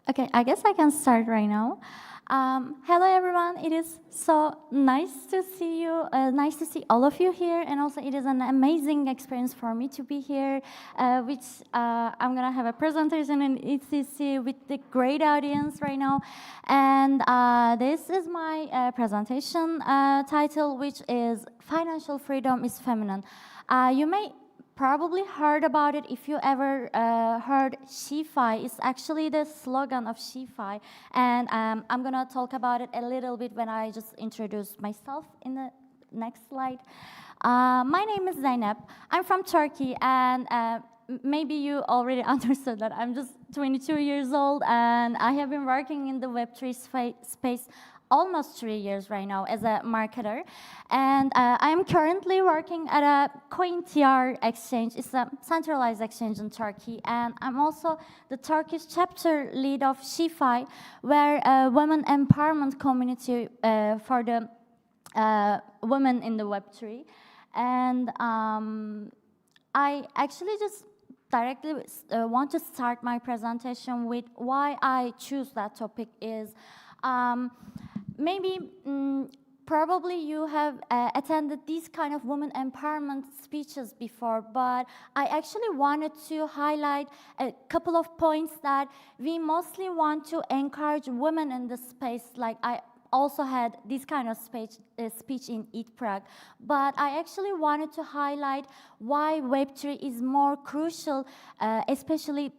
Okay, I guess I can start right now. Hello, everyone. It is so nice to see you. Nice to see all of you here, and also it is an amazing experience for me to be here. Which I'm gonna have a presentation in ECC with the great audience right now, and this is my presentation title, which is "Financial Freedom is Feminine." You may probably heard about it if you ever heard SheFi. It's actually the slogan of SheFi, and I'm gonna talk about it a little bit when I just introduce myself in the next slide. My name is Zeynep. I'm from Turkey, and maybe you already understood that I'm just 22 years old, and I have been working in the Web3 space almost 3 years right now as a marketer. And I am currently working at a CoinTR exchange. It's a centralized exchange in Turkey. And I'm also the Turkish chapter lead of SheFi, where a women empowerment community for the women in the Web3. And I actually just directly want to start my presentation with why I choose that topic is maybe probably you have attended these kind of women empowerment speeches before, but I actually wanted to highlight a couple of points that we mostly want to encourage women in this space. Like I also had this kind of speech in Eat Prague, but I actually wanted to highlight why Web3 is more crucial, especially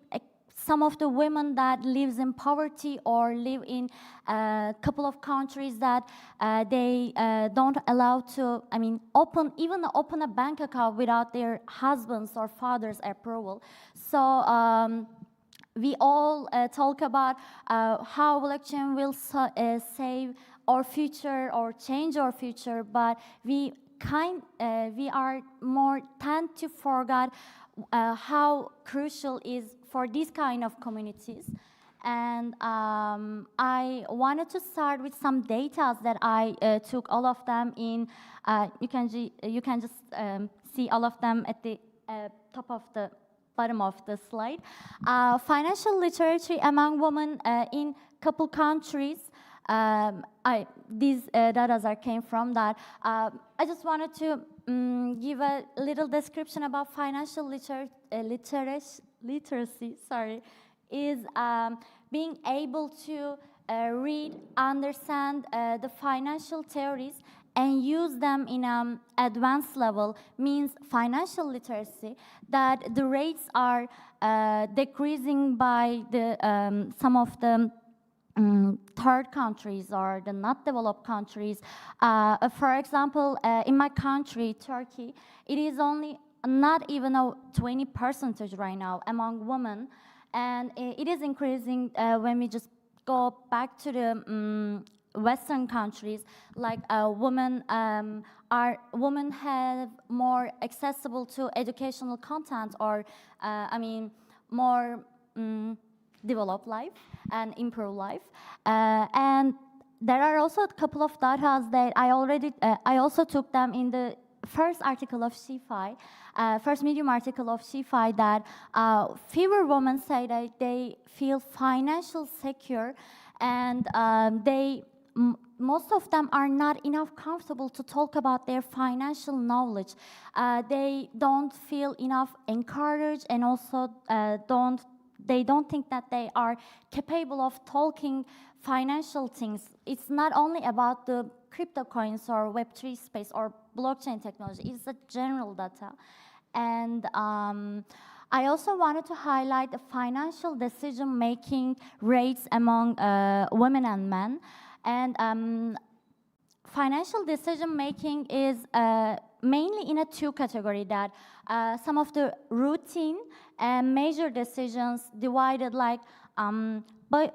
some of the women that lives in poverty or live in a couple of countries that they don't allow to, open a bank account without their husband's or father's approval. So we all talk about how blockchain will save our future or change our future, but we are more tend to forget how crucial is for these kind of communities. And I wanted to start with some data that I took all of them in. You can just see all of them at the top of the bottom of the slide. Financial literacy among women in couple countries. These data came from that. I just wanted to give a little description about financial literacy. Sorry, is being able to read, understand the financial theories and use them in an advanced level means financial literacy, that the rates are decreasing by the some of the third countries or the not developed countries. For example, in my country, Turkey, it is only not even a 20% right now among women, and it is increasing when we just go back to the Western countries. Like women have more accessible to educational content, or more develop life and improve life. And there are also a couple of data that I also took them in the first article of SheFi, first Medium article of SheFi, that fewer women say that they feel financial secure, and most of them are not enough comfortable to talk about their financial knowledge. They don't feel enough encouraged, and also they don't think that they are capable of talking financial things. It's not only about the crypto coins or Web3 space or blockchain technology, it's a general data. And I also wanted to highlight the financial decision-making rates among women and men. And financial decision-making is mainly in a two category, that some of the routine and major decisions divided, like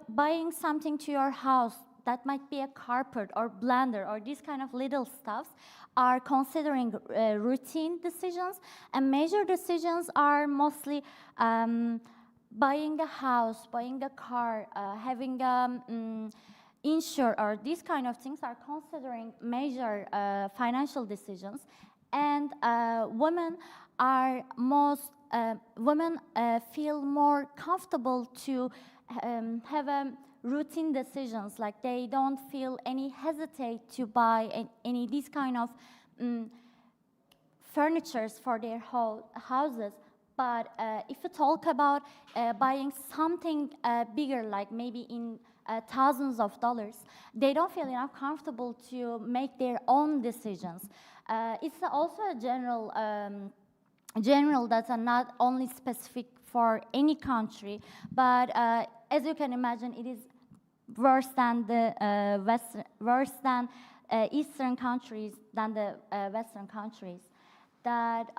buying something to your house, that might be a carpet or blender or these kind of little stuffs, are considering routine decisions, and major decisions are mostly buying a house, buying a car, having insured, or these kind of things are considering major financial decisions. And women feel more comfortable to have routine decisions, like they don't feel any hesitate to buy any these kind of furnitures for their houses. But if you talk about buying something bigger, like maybe in thousands of dollars, they don't feel enough comfortable to make their own decisions. It's also a general that's not only specific for any country, but as you can imagine, it is worse than the Eastern countries than the Western countries. That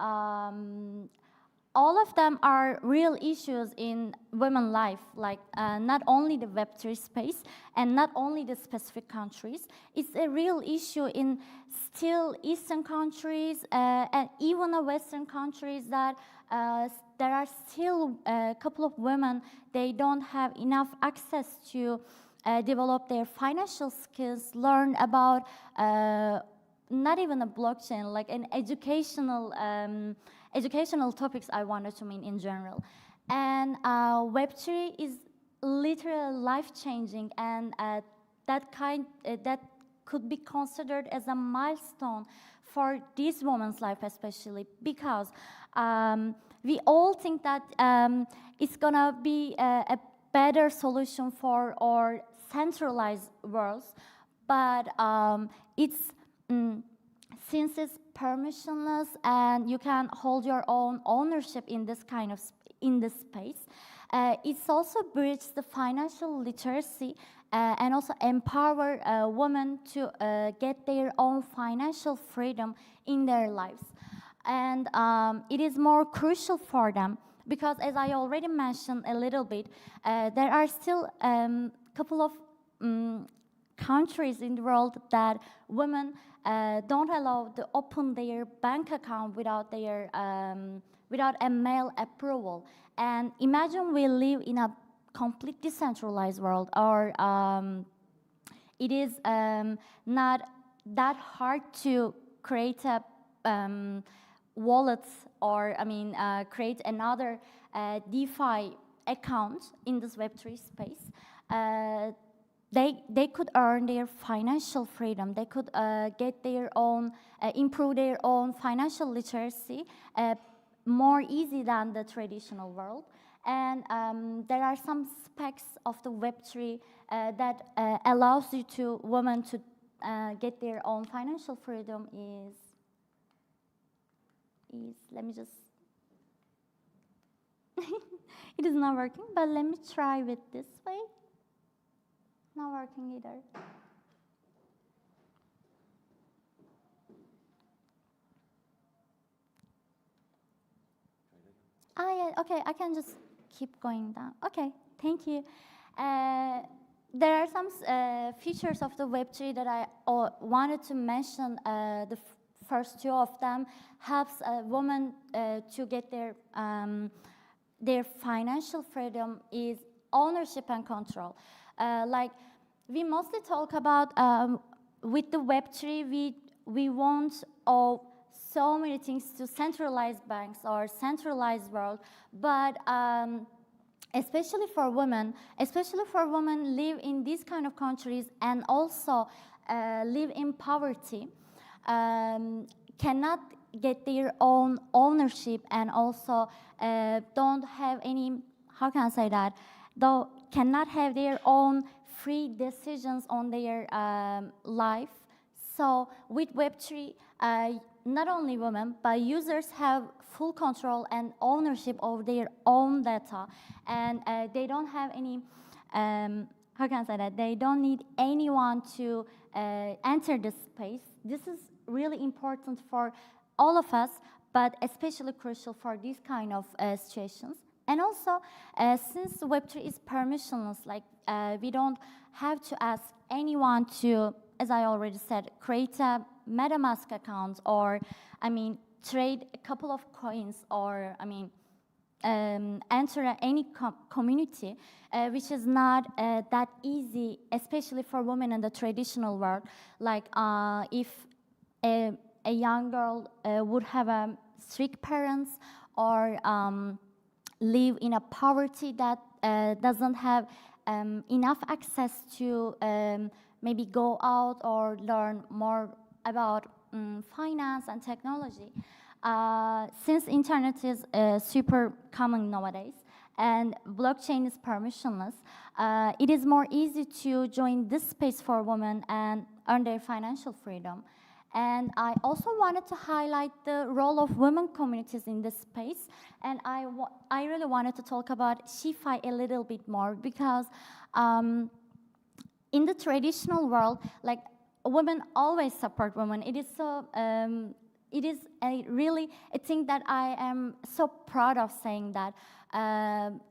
all of them are real issues in women's life, like not only the Web3 space and not only the specific countries. It's a real issue in still Eastern countries and even the Western countries, that there are still a couple of women, they don't have enough access to develop their financial skills, learn about not even a blockchain, like an educational topics I wanted to mean in general. And Web3 is literally life-changing, and that could be considered as a milestone for this woman's life, especially because we all think that it's gonna be a better solution for our centralized worlds, but since it's permissionless and you can hold your own ownership in this kind of in this space, it's also bridges the financial literacy and also empower women to get their own financial freedom in their lives. And it is more crucial for them because, as I already mentioned a little bit, there are still a couple of countries in the world that women don't allow to open their bank account without their without a male approval. And imagine we live in a completely decentralized world, or it is not that hard to create a wallet, or create another DeFi account in this Web3 space. They could earn their financial freedom. They could get their own, improve their own financial literacy more easy than the traditional world. And there are some specs of the Web3 that allows you to women to get their own financial freedom. Let me just. It is not working, but let me try with this way. Not working either. Yeah, okay, I can just keep going down. Okay, thank you. There are some features of the Web3 that I wanted to mention. The first two of them helps a woman to get their financial freedom is ownership and control. Like we mostly talk about with the Web3, we want so many things to centralized banks or centralized world, but especially for women live in these kind of countries and also live in poverty, cannot get their own ownership and also don't have any, how can I say that, though cannot have their own free decisions on their life. So with Web3, not only women, but users have full control and ownership of their own data, and they don't have any, how can I say that, they don't need anyone to enter this space. This is really important for all of us, but especially crucial for these kind of situations. And also, since Web3 is permissionless, like we don't have to ask anyone to, as I already said, create a MetaMask account, or trade a couple of coins, or enter any community, which is not that easy, especially for women in the traditional world. Like if a young girl would have strict parents, or live in a poverty that doesn't have enough access to maybe go out or learn more about finance and technology. Since internet is super common nowadays and blockchain is permissionless, it is more easy to join this space for women and earn their financial freedom. And I also wanted to highlight the role of women communities in this space. And I really wanted to talk about SheFi a little bit more because in the traditional world, like, women always support women. It is so, it is a thing that I am so proud of saying that.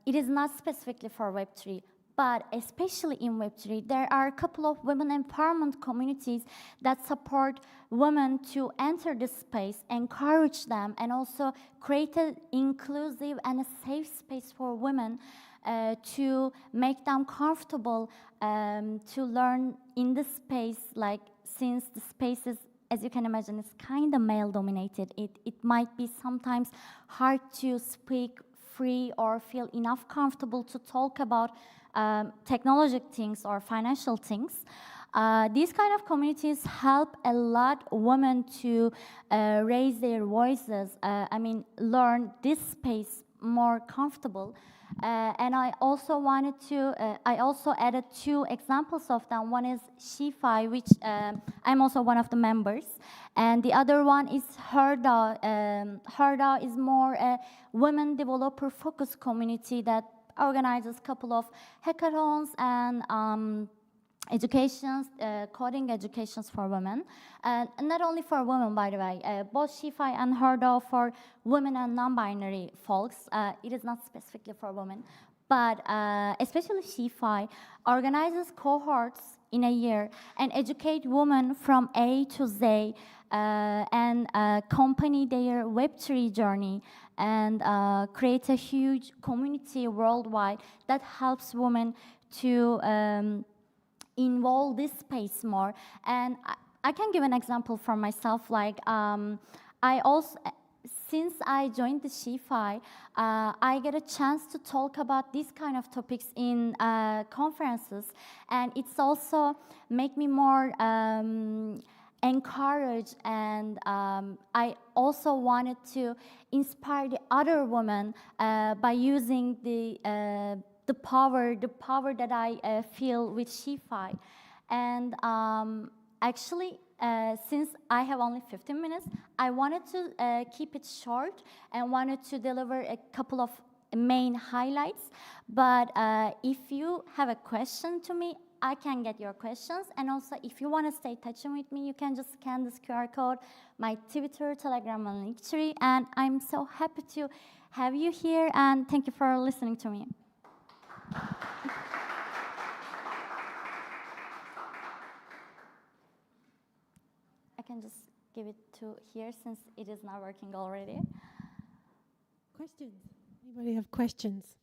It is not specifically for Web3, but especially in Web3, there are a couple of women empowerment communities that support women to enter this space, encourage them, and also create an inclusive and a safe space for women to make them comfortable to learn in this space. Like, since the space is, as you can imagine, it's kind of male-dominated, it might be sometimes hard to speak free or feel enough comfortable to talk about technological things or financial things. These kind of communities help a lot women to raise their voices, learn this space more comfortable. And I also wanted to, I also added 2 examples of them. One is SheFi, which I'm also one of the members. And the other one is HerDAO. HerDAO is more a women developer focused community that organizes a couple of hackathons and educations, coding educations for women. And not only for women, by the way, both SheFi and HerDAO for women and non-binary folks. It is not specifically for women, but especially SheFi organizes cohorts in a year and educate women from A to Z and accompany their Web3 journey and create a huge community worldwide that helps women to involve this space more. And I can give an example for myself. Like, I also, since I joined the SheFi, I get a chance to talk about these kind of topics in conferences, and it's also make me more encouraged, and I also wanted to inspire the other women by using the power that I feel with SheFi. And actually, since I have only 15 minutes, I wanted to keep it short and wanted to deliver a couple of main highlights. But if you have a question to me, I can get your questions. And also, if you want to stay touching with me, you can just scan this QR code, my Twitter, Telegram, and Linktree. And I'm so happy to have you here, and thank you for listening to me. I can just give it to here since it is not working already. Questions? Anybody have questions?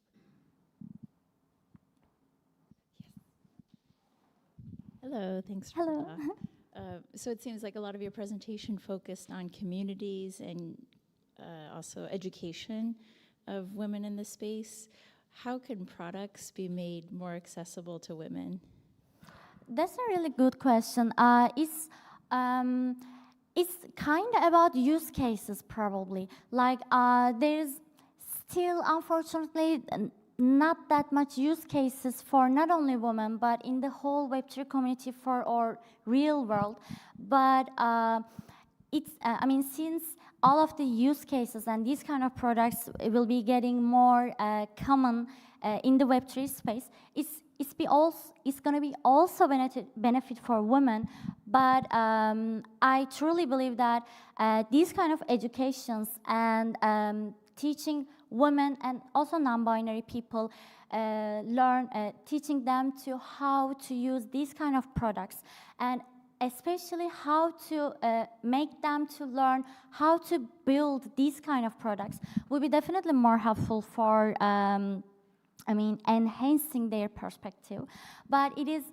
Hello, thanks for the talk. So it seems like a lot of your presentation focused on communities and also education of women in the space. How can products be made more accessible to women? That's a really good question. It's kind of about use cases, probably. Like, there's still, unfortunately, not that much use cases for not only women, but in the whole Web3 community for our real world. But since all of the use cases and these kind of products will be getting more common in the Web3 space, it's going to be also benefit for women. But I truly believe that these kind of educations and teaching women and also non-binary people teaching them to how to use these kind of products, and especially how to make them to learn how to build these kind of products will be definitely more helpful for enhancing their perspective. But it is,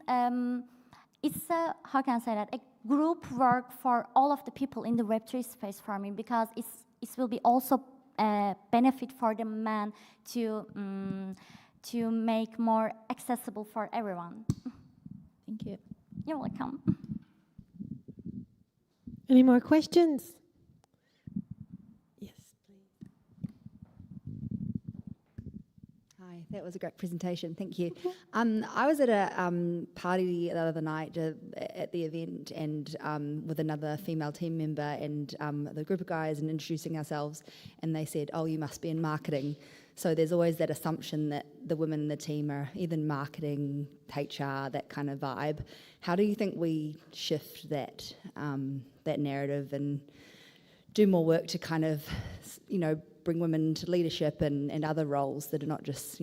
it's a, how can I say that, a group work for all of the people in the Web3 space for me, because it will be also benefit for the men to make more accessible for everyone. Thank you. You're welcome. Any more questions? Yes, please. Hi, that was a great presentation. Thank you. I was at a party the other night at the event and with another female team member and the group of guys and introducing ourselves, and they said, "Oh, you must be in marketing." So there's always that assumption that the women in the team are either in marketing, HR, that kind of vibe. How do you think we shift that that narrative and do more work to kind of, bring women into leadership and other roles that are not just,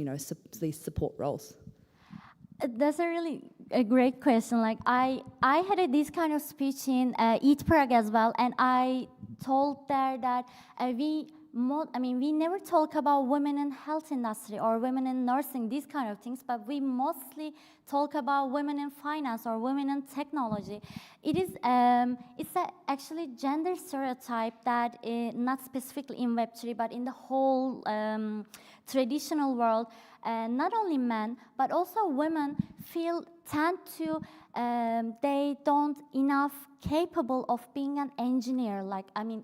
these support roles? That's a great question. Like I had this kind of speech in Eat Prague as well, and I told there that we never talk about women in health industry or women in nursing, these kind of things, but we mostly talk about women in finance or women in technology. It's actually gender stereotype that not specifically in Web3, but in the whole traditional world, not only men, but also women tend to, they don't enough capable of being an engineer,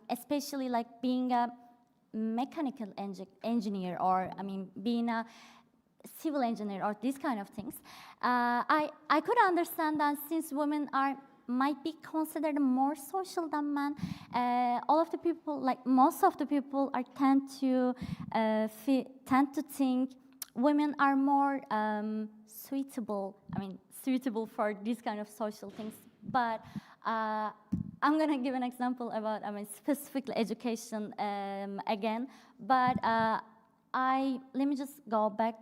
especially like being a mechanical engineer or being a civil engineer or these kind of things. I could understand that since women might be considered more social than men, most of the people tend to think women are more suitable for these kind of social things. But I'm gonna give an example about specifically education again. But let me just go back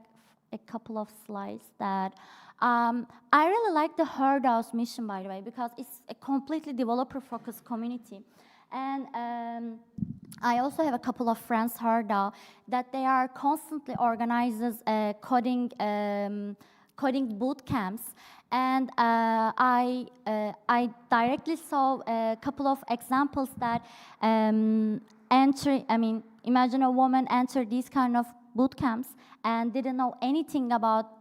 a couple of slides. That I really like the HerDAO's mission, by the way, because it's a completely developer-focused community. And I also have a couple of friends, HerDAO, that they are constantly organizes coding boot camps. And I directly saw a couple of examples that imagine a woman enter these kind of boot camps and didn't know anything about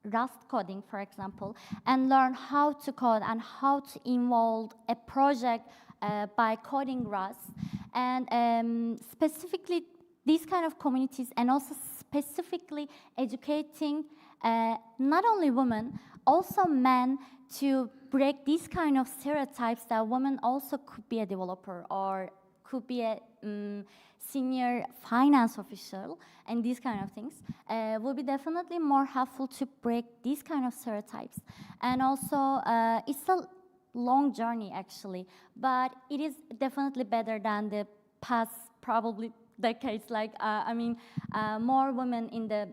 Rust coding, for example, and learn how to code and how to involve a project by coding Rust. And specifically these kind of communities, and also specifically educating not only women, also men, to break these kind of stereotypes that women also could be a developer or could be a senior finance official and these kind of things, will be definitely more helpful to break these kind of stereotypes. And also, it's a long journey actually, but it is definitely better than the past probably decades. More women in the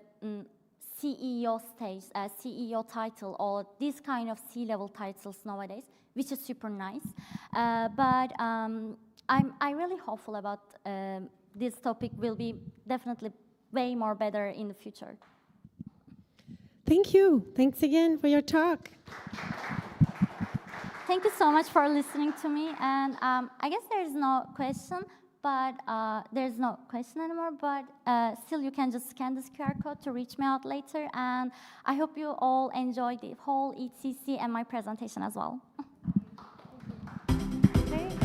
CEO stage, CEO title, or this kind of C-level titles nowadays, which is super nice. But I'm really hopeful about this topic will be definitely way more better in the future. Thank you. Thanks again for your talk. Thank you so much for listening to me. And I guess there is no question. But there's no question anymore, but still you can just scan this QR code to reach me out later. And I hope you all enjoyed the whole ETC and my presentation as well. Okay.